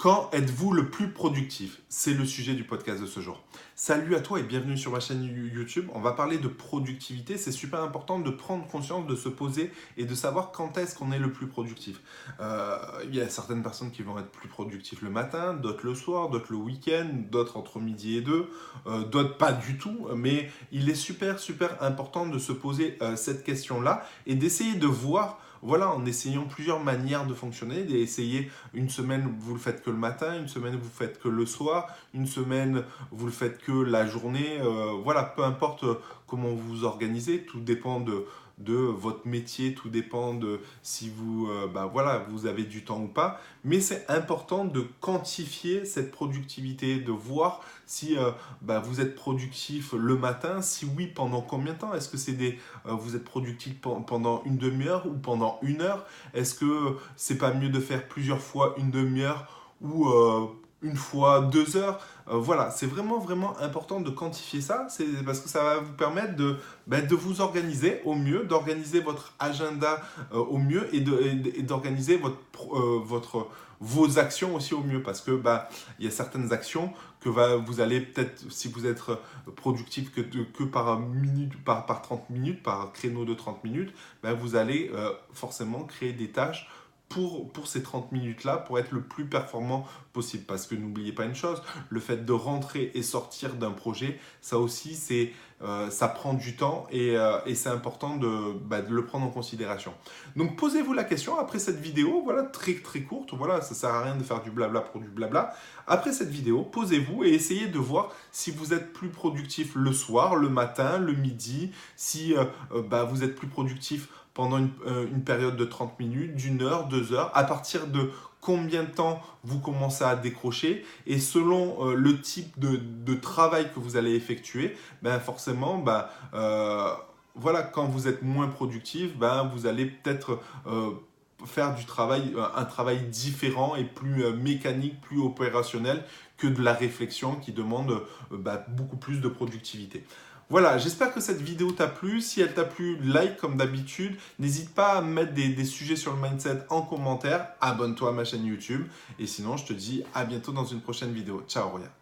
Quand êtes-vous le plus productif? C'est le sujet du podcast de ce jour. Salut à toi et bienvenue sur ma chaîne YouTube. On va parler de productivité. C'est super important de prendre conscience, de se poser et de savoir quand est-ce qu'on est le plus productif. Il y a certaines personnes qui vont être plus productives le matin, d'autres le soir, d'autres le week-end, d'autres entre midi et deux, d'autres pas du tout. Mais il est super important de se poser cette question-là et d'essayer de voir, voilà, en essayant plusieurs manières de fonctionner, d'essayer une semaine, vous le faites que le matin, une semaine, vous le faites que le soir, une semaine, vous le faites que la journée. Voilà, peu importe comment vous vous organisez, tout dépend de votre métier, tout dépend de si vous, voilà, vous avez du temps ou pas. Mais c'est important de quantifier cette productivité, de voir si vous êtes productif le matin, si oui, pendant combien de temps? Est-ce que vous êtes productif pendant une demi-heure ou pendant une heure? Est-ce que c'est pas mieux de faire plusieurs fois une demi-heure ou une fois 2 heures? Voilà, c'est vraiment important de quantifier ça, c'est parce que ça va vous permettre de vous organiser au mieux, d'organiser votre agenda au mieux et d'organiser vos actions aussi au mieux, parce que il y a certaines actions que vous allez peut-être, si vous êtes productif que par minute, par 30 minutes, par créneau de 30 minutes, vous allez forcément créer des tâches pour ces 30 minutes-là, pour être le plus performant possible. Parce que n'oubliez pas une chose, le fait de rentrer et sortir d'un projet, ça aussi, ça prend du temps et c'est important de le prendre en considération. Donc posez-vous la question après cette vidéo, voilà, très courte, voilà, ça sert à rien de faire du blabla pour du blabla. Après cette vidéo, posez-vous et essayez de voir si vous êtes plus productif le soir, le matin, le midi, si vous êtes plus productif pendant une période de 30 minutes, d'une heure, 2 heures, à partir de combien de temps vous commencez à décrocher et selon le type de travail que vous allez effectuer, forcément, voilà, quand vous êtes moins productif, vous allez peut-être faire un travail différent et plus mécanique, plus opérationnel que de la réflexion qui demande beaucoup plus de productivité. Voilà, j'espère que cette vidéo t'a plu. Si elle t'a plu, like comme d'habitude. N'hésite pas à mettre des sujets sur le mindset en commentaire. Abonne-toi à ma chaîne YouTube. Et sinon, je te dis à bientôt dans une prochaine vidéo. Ciao, Roya.